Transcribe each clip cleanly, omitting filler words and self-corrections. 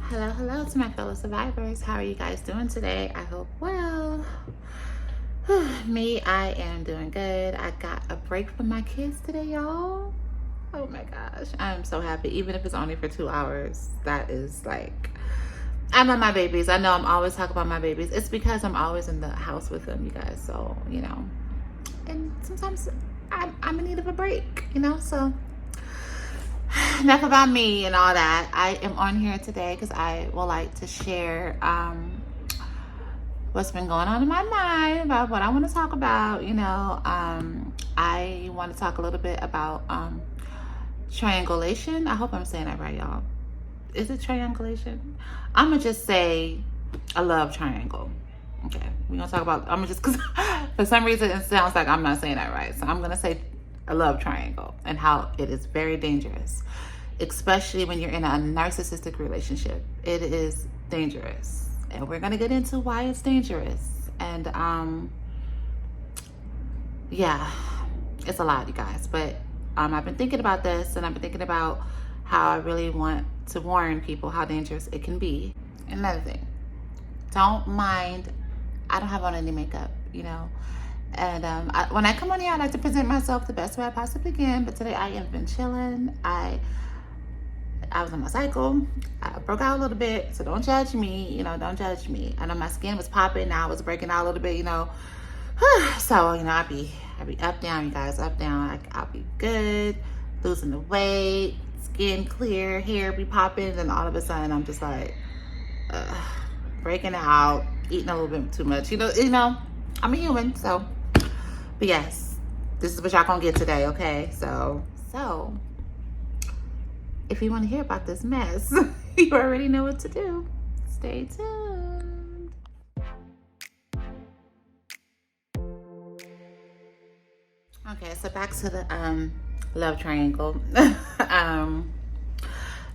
Hello, hello to my fellow survivors. How are you guys doing today? I hope well. Me, I am doing good. I got a break from my kids today, y'all. Oh my gosh. I'm so happy. Even if it's only for 2 hours, that is like, I love my babies. I know I'm always talking about my babies. It's because I'm always in the house with them, you guys. So, and sometimes I'm in need of a break, so enough about me and all that. I am on here today because I would like to share what's been going on in my mind about what I want to talk about. I want to talk a little bit about triangulation. I hope I'm saying that right, y'all. Is it triangulation? I'm gonna just say a love triangle. Okay, we're gonna talk about, I'm gonna just, because for some reason it sounds like I'm not saying that right. So I'm gonna say a love triangle and how it is very dangerous, especially when you're in a narcissistic relationship. It is dangerous, and we're gonna get into why it's dangerous. And yeah, it's a lot, you guys. But I've been thinking about this, and I've been thinking about how I really want to warn people how dangerous it can be. Another thing, don't mind, I don't have on any makeup, and when I come on here, I like to present myself the best way I possibly can. But today I have been chilling. I was on my cycle. I broke out a little bit, so don't judge me. Don't judge me. I know my skin was popping. Now it's breaking out a little bit. So I'll be up down, you guys, up down. I'll be good, losing the weight, skin clear, hair be popping, and all of a sudden I'm just like breaking out, eating a little bit too much. I'm a human, so. But yes, this is what y'all gonna get today, okay? So if you want to hear about this mess, you already know what to do. Stay tuned. Okay, so back to the love triangle.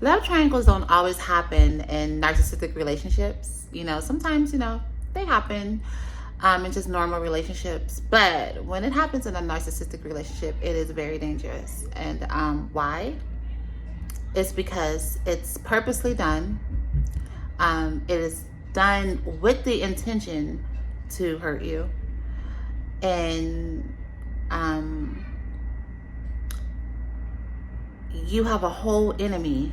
Love triangles don't always happen in narcissistic relationships. Sometimes, they happen in just normal relationships. But when it happens in a narcissistic relationship, it is very dangerous. And why? It's because it's purposely done. It is done with the intention to hurt you. And you have a whole enemy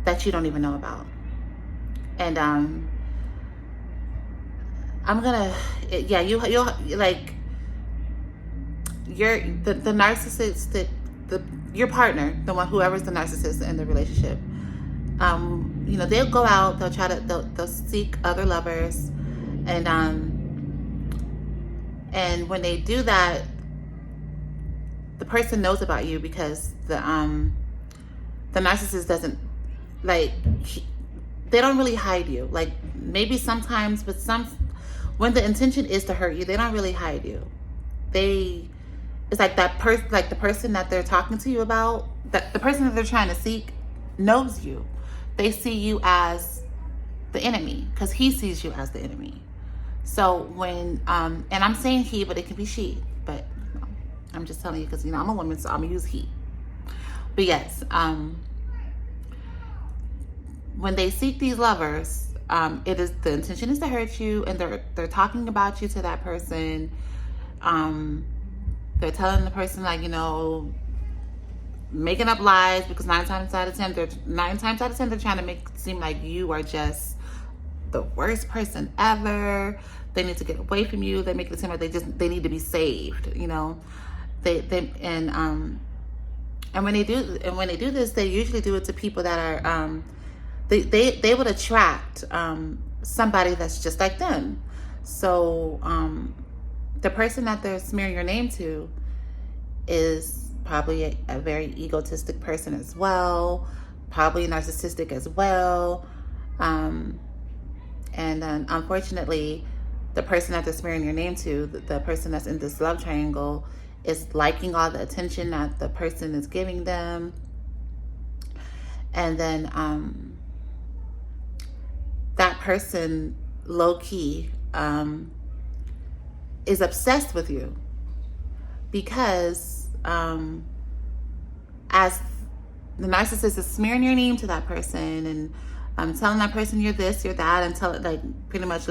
that you don't even know about. And you'll like, the narcissist, your partner, the one, whoever's the narcissist in the relationship, they'll go out, they'll seek other lovers, and when they do that, the person knows about you because the narcissist doesn't, like, they don't really hide you. Like, maybe sometimes, but when the intention is to hurt you, they don't really hide you. It's like that person, like the person that they're talking to you about, that the person that they're trying to seek knows you. They see you as the enemy because he sees you as the enemy. So when, and I'm saying he, but it can be she, but I'm just telling you because, I'm a woman, so I'm gonna use he. But yes, when they seek these lovers, the intention is to hurt you, and they're talking about you to that person. They're telling the person, like, making up lies, because 9 times out of 10 they're trying to make it seem like you are just the worst person ever. They need to get away from you. They make it seem like they need to be saved. And when they do this, they usually do it to people that are they would attract somebody that's just like them. So the person that they're smearing your name to is probably a very egotistic person as well, probably narcissistic as well. And then unfortunately, the person that they're smearing your name to, the person that's in this love triangle, is liking all the attention that the person is giving them. And then that person, low-key, is obsessed with you because as the narcissist is smearing your name to that person, and telling that person you're this, you're that, until like pretty much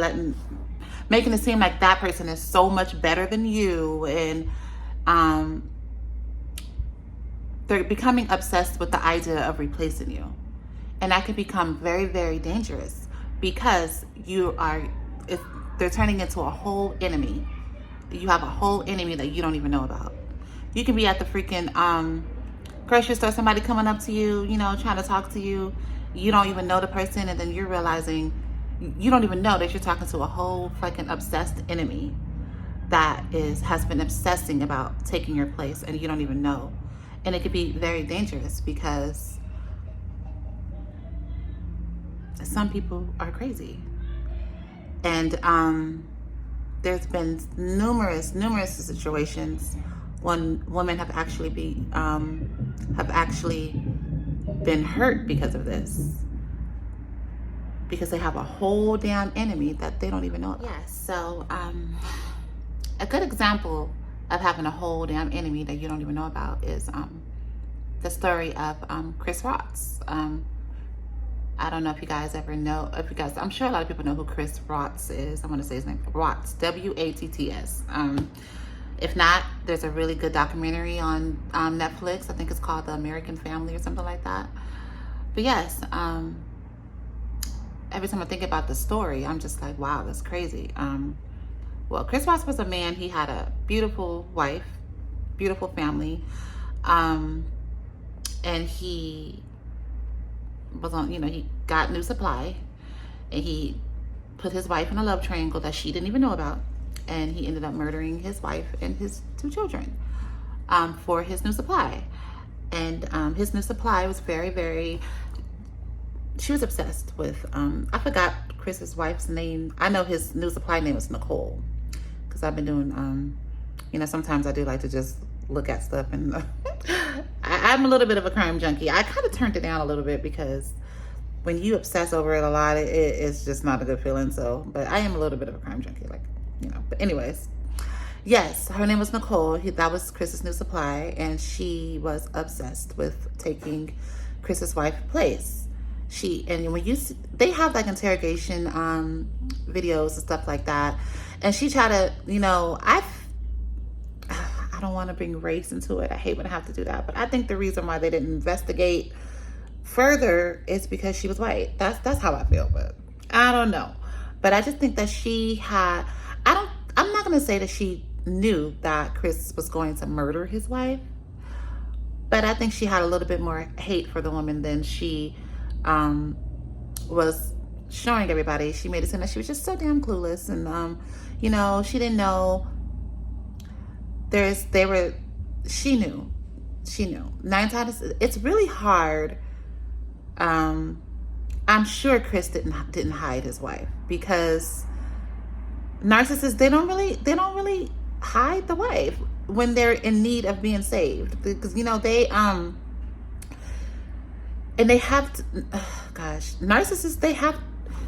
making it seem like that person is so much better than you, and they're becoming obsessed with the idea of replacing you. And that can become very, very dangerous, because they're turning into a whole enemy. You have a whole enemy that you don't even know about. You can be at the freaking grocery store, somebody coming up to you, trying to talk to you. You don't even know the person, and then you're realizing you don't even know that you're talking to a whole fucking obsessed enemy that has been obsessing about taking your place, and you don't even know. And it could be very dangerous, because some people are crazy. And there's been numerous situations when women have actually been hurt because of this, because they have a whole damn enemy that they don't even know about. Yeah, so a good example of having a whole damn enemy that you don't even know about is the story of Chris Watts. I don't know if you guys ever know, I'm sure a lot of people know who Chris Watts is. I'm going to say his name, Watts, W-A-T-T-S. If not, there's a really good documentary on Netflix. I think it's called The American Family or something like that. But yes, every time I think about the story, I'm just like, wow, that's crazy. Well, Chris Watts was a man. He had a beautiful wife, beautiful family. And he was on, he got New Supply, and he put his wife in a love triangle that she didn't even know about. And he ended up murdering his wife and his 2 children for his New Supply. And his New Supply was very, very, she was obsessed with, I forgot Chris's wife's name. I know his New Supply name was Nicole, because I've been doing, sometimes I do like to just look at stuff, and I'm a little bit of a crime junkie. I kind of turned it down a little bit, because when you obsess over it a lot, it's just not a good feeling. So, but I am a little bit of a crime junkie, but anyways, yes, her name was Nicole. That was Chris's New Supply, and she was obsessed with taking Chris's wife's place. And when they have like interrogation videos and stuff like that, and she tried to, I don't want to bring race into it. I hate when I have to do that, but I think the reason why they didn't investigate further is because she was white. That's how I feel, but I don't know. But I just think that I'm not going to say that she knew that Chris was going to murder his wife, but I think she had a little bit more hate for the woman than she was showing everybody. She made it seem that she was just so damn clueless, and she didn't know. She knew. 9 times, it's really hard. I'm sure Chris didn't hide his wife, because narcissists, they don't really hide the wife when they're in need of being saved, because and they have to, narcissists,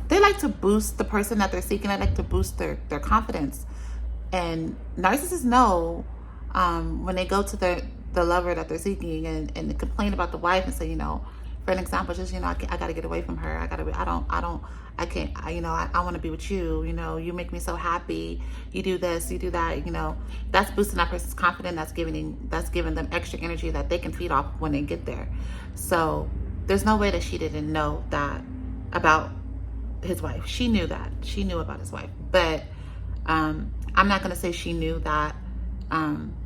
they like to boost the person that they're seeking. They like to boost their confidence. And narcissists know when they go to the lover that they're seeking and complain about the wife and say, for an example, just, I got to get away from her. I can't, I want to be with you. You make me so happy. You do this, you do that, that's boosting that person's confidence. That's giving them extra energy that they can feed off when they get there. So there's no way that she didn't know that about his wife. She knew that. She knew about his wife. But I'm not going to say she knew that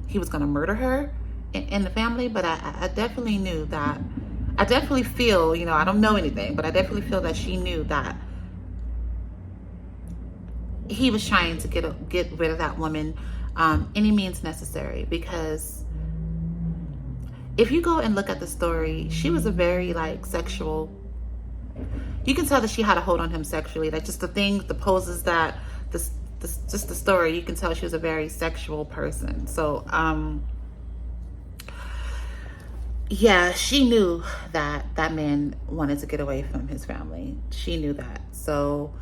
he was going to murder her in the family, but I definitely knew that. I definitely feel, I don't know anything, but I definitely feel that she knew that he was trying to get rid of that woman any means necessary. Because if you go and look at the story, she was a very sexual. You can tell that she had a hold on him sexually. Like just the things, the poses, that just the story. You can tell she was a very sexual person. So yeah, she knew that that man wanted to get away from his family. She knew that. So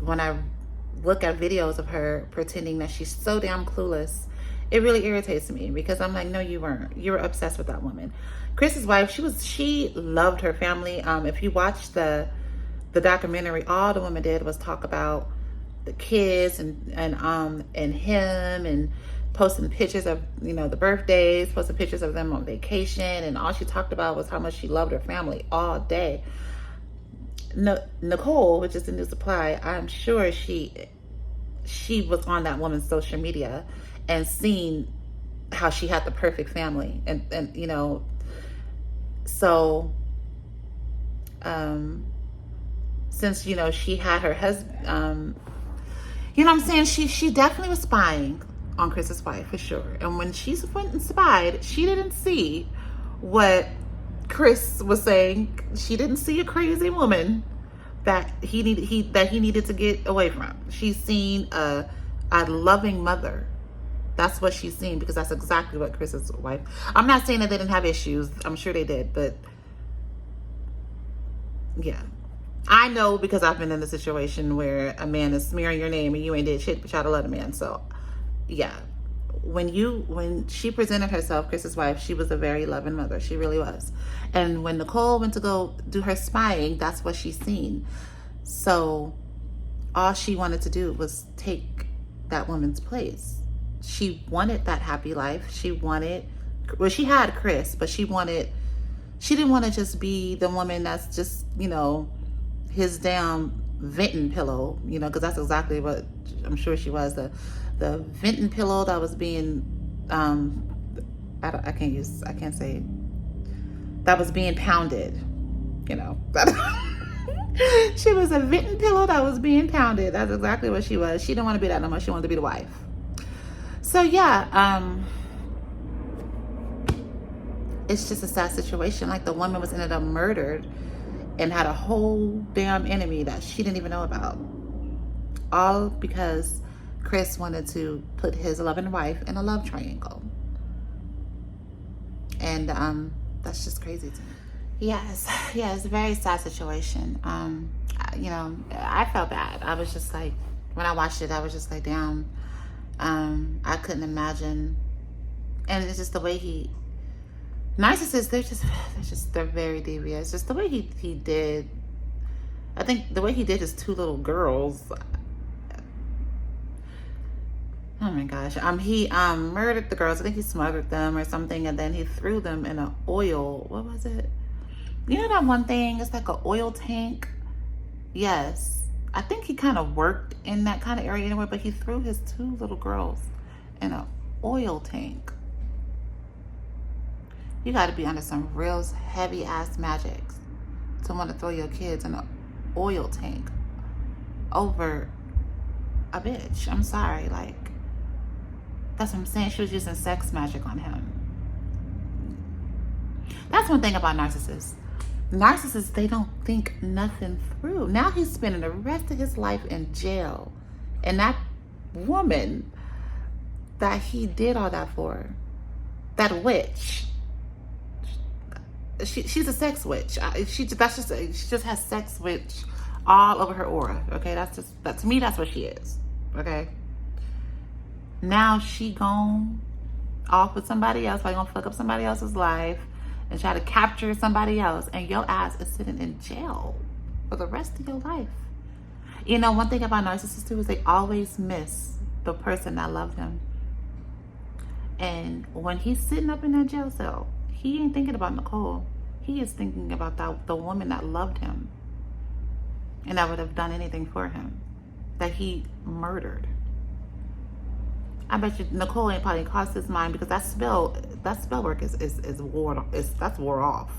when I look at videos of her pretending that she's so damn clueless It really irritates me because I'm like, no, you weren't. You were obsessed with that woman. Chris's wife, she loved her family. If you watch the documentary, all the woman did was talk about the kids and him, and posting pictures of, you know, the birthdays, posting pictures of them on vacation, and all she talked about was how much she loved her family all day. Nicole, which is the new supply, I'm sure she was on that woman's social media and seen how she had the perfect family, and you know, so since, you know, she had her husband, you know what I'm saying, she definitely was spying on Chris's wife for sure. And when she went and spied, she didn't see what Chris was saying. She didn't see a crazy woman that he needed to get away from. She's seen a loving mother. That's what she's seen, because that's exactly what Chris's wife. I'm not saying that they didn't have issues. I'm sure they did, but yeah. I know because I've been in a situation where a man is smearing your name and you ain't did shit but try to love a man. So yeah, when she presented herself, Chris's wife, she was a very loving mother. She really was. And when Nicole went to go do her spying, that's what she seen. So all she wanted to do was take that woman's place. She wanted that happy life. She had Chris, but she didn't want to just be the woman that's just, you know, his damn venting pillow, you know, because that's exactly what I'm sure she was, the venting pillow that was being that was being pounded, you know. She was a venting pillow that was being pounded. That's exactly what she was. She didn't want to be that no more. She wanted to be the wife. So yeah, it's just a sad situation. Like, the woman was ended up murdered and had a whole damn enemy that she didn't even know about, all because Chris wanted to put his loving wife in a love triangle. And that's just crazy to me. Yes, it's a very sad situation. You know, I felt bad. I was just like, when I watched it, I was just like, damn. I couldn't imagine. And it's just the way narcissists, they're very devious. Just the way he did, I think the way he did his two little girls. Oh my gosh. He murdered the girls. I think he smothered them or something, and then he threw them in an oil. What was it? You know that one thing? It's like an oil tank. Yes. I think he kind of worked in that kind of area anyway, but he threw his two little girls in an oil tank. You got to be under some real heavy ass magics to want to throw your kids in an oil tank over a bitch. I'm sorry. Like, that's what I'm saying. She was using sex magic on him. That's one thing about narcissists. Narcissists, they don't think nothing through. Now he's spending the rest of his life in jail. And that woman that he did all that for, that witch, she's a sex witch. She just has sex witch all over her aura. Okay, that to me, that's what she is. Okay. Now she gone off with somebody else, probably gonna fuck up somebody else's life and try to capture somebody else, and your ass is sitting in jail for the rest of your life. You know, one thing about narcissists too is they always miss the person that loved them. And when he's sitting up in that jail cell, he ain't thinking about Nicole. He is thinking about the woman that loved him and that would have done anything for him, that he murdered. I bet you Nicole ain't probably crossed his mind, because that spell work is wore off.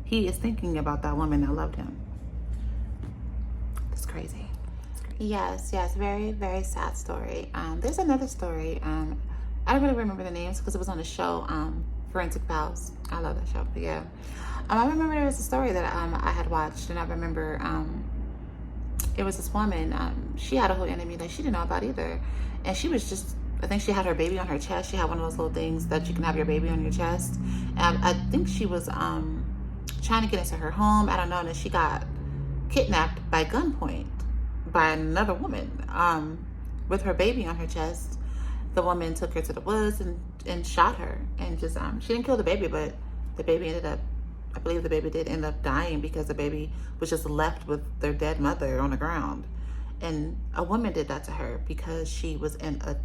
He is thinking about that woman that loved him. It's crazy. Yes, very, very sad story. There's another story. I don't really remember the names because it was on the show, Forensic Files. I love that show. But yeah, I remember there was a story that I had watched, and I remember it was this woman. She had a whole enemy that she didn't know about either, and she was just, I think she had her baby on her chest. She had one of those little things that you can have your baby on your chest. And I think she was trying to get into her home. I don't know. And then she got kidnapped by gunpoint by another woman with her baby on her chest. the woman took her to the woods and shot her, and just she didn't kill the baby, but the baby ended up, I believe the baby did end up dying because the baby was just left with their dead mother on the ground. And a woman did that to her because she was in a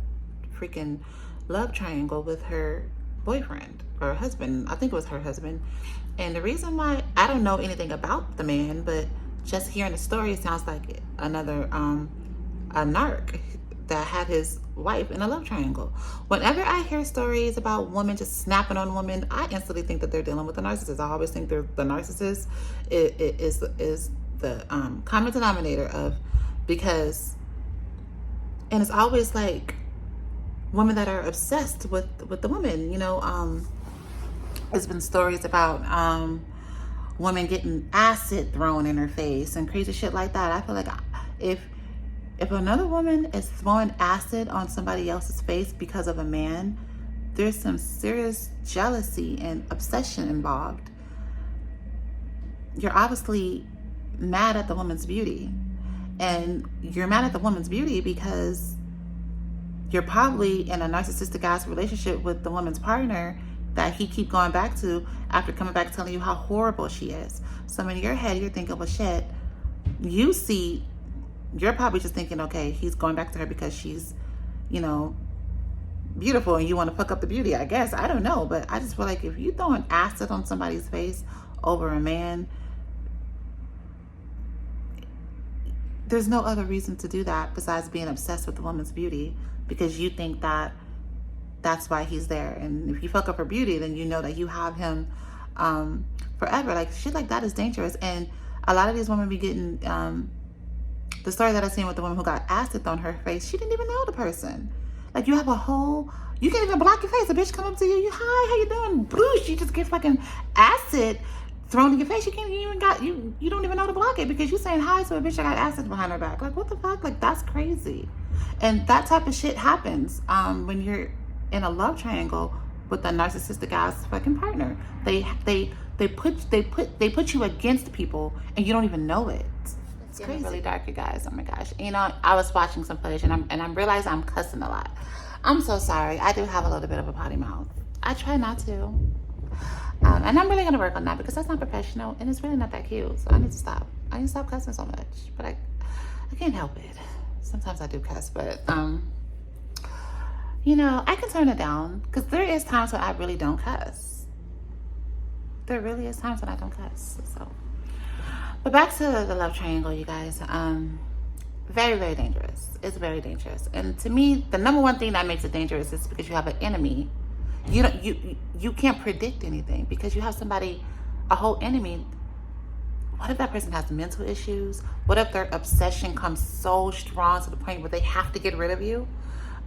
freaking love triangle with her boyfriend or husband. I think it was her husband. And the reason why, I don't know anything about the man, but just hearing the story, it sounds like another a narc that had his wife in a love triangle. Whenever I hear stories about women just snapping on women, I instantly think that they're dealing with a narcissist. I always think the narcissist is the common denominator of, because, and it's always like women that are obsessed with the woman. You know, there's been stories about women getting acid thrown in her face and crazy shit like that. I feel like if another woman is throwing acid on somebody else's face because of a man, there's some serious jealousy and obsession involved. You're obviously mad at the woman's beauty. And you're mad at the woman's beauty because you're probably in a narcissistic ass relationship with the woman's partner that he keep going back to after coming back telling you how horrible she is. So in your head, you're thinking, well, shit, you're probably just thinking, okay, he's going back to her because she's, you know, beautiful and you want to fuck up the beauty, I guess. I don't know. But I just feel like if you throwing acid on somebody's face over a man, there's no other reason to do that besides being obsessed with the woman's beauty, because you think that that's why he's there. And if you fuck up her beauty, then you know that you have him forever. Like, shit like that is dangerous. And a lot of these women be getting, the story that I seen with the woman who got acid on her face, she didn't even know the person. Like, you have a whole, you can't even block your face. A bitch come up to you, hi, how you doing? Boosh, she just gets fucking acid thrown in your face. You don't even know to block it because you're saying hi to a bitch that got acid behind her back. Like, what the fuck? Like, that's crazy. And that type of shit happens when you're in a love triangle with a narcissistic ass fucking partner. They put you against people and you don't even know it. It's crazy. Really dark, you guys. Oh my gosh. You know, I was watching some footage and I realized I'm cussing a lot. I'm so sorry. I do have a little bit of a potty mouth. I try not to. And I'm really going to work on that because that's not professional and it's really not that cute. So I need to stop. I need to stop cussing so much. But I can't help it. Sometimes I do cuss, but, you know, I can turn it down because there is times when I really don't cuss. There really is times when I don't cuss. So, but back to the love triangle, you guys. Very, very dangerous. It's very dangerous. And to me, the number one thing that makes it dangerous is because you have an enemy. You can't predict anything because you have somebody, a whole enemy. What if that person has mental issues? What if their obsession comes so strong to the point where they have to get rid of you?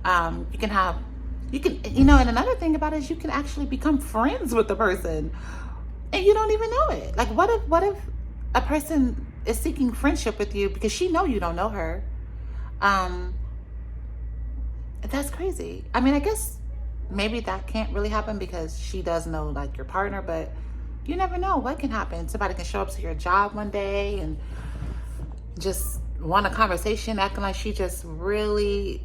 You know, and another thing about it is you can actually become friends with the person and you don't even know it. Like, what if a person is seeking friendship with you because she know you don't know her? That's crazy. I mean, I guess maybe that can't really happen because she does know like your partner, but you never know what can happen. Somebody can show up to your job one day and just want a conversation, acting like she just really,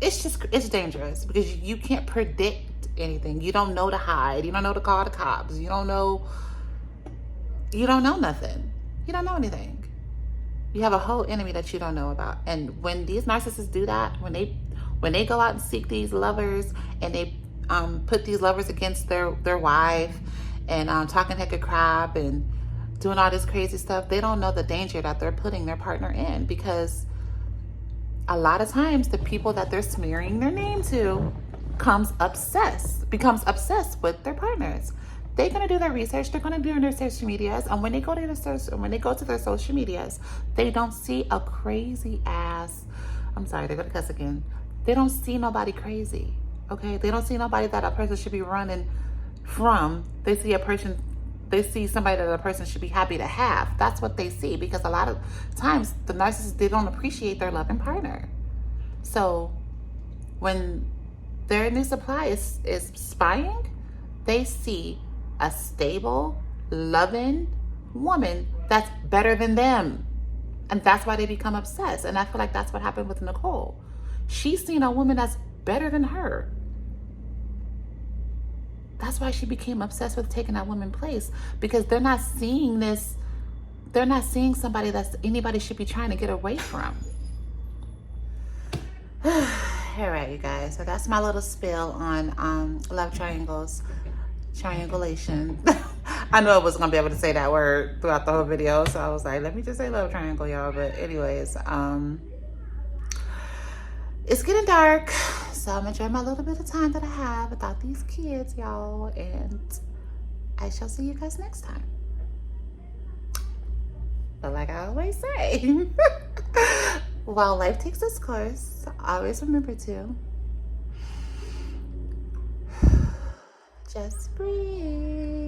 it's dangerous because you can't predict anything. You don't know to hide. You don't know to call the cops. You don't know nothing. You don't know anything. You have a whole enemy that you don't know about. And when these narcissists do that, when they go out and seek these lovers and they put these lovers against their wife and talking heck of crap and doing all this crazy stuff, they don't know the danger that they're putting their partner in, because a lot of times the people that they're smearing their name to becomes obsessed with their partners. They're gonna do their research. They're gonna do their social medias, and when they go to their social medias, they don't see a crazy ass. I'm sorry, they're gonna cuss again. They don't see nobody crazy. Okay, they don't see nobody that a person should be running from. They see somebody that a person should be happy to have. That's what they see, because a lot of times the narcissists, they don't appreciate their loving partner. So when their new supply is spying, they see a stable, loving woman that's better than them. And that's why they become obsessed. And I feel like that's what happened with Nicole. She's seen a woman that's better than her. That's why she became obsessed with taking that woman's place, because they're not seeing this. They're not seeing somebody that's anybody should be trying to get away from. All right, you guys. So that's my little spill on love triangles, triangulation. I know I wasn't gonna be able to say that word throughout the whole video, so I was like, let me just say love triangle, y'all. But anyways, it's getting dark, so I'm enjoying my little bit of time that I have without these kids, y'all, and I shall see you guys next time. But like I always say, while life takes its course, always remember to just breathe.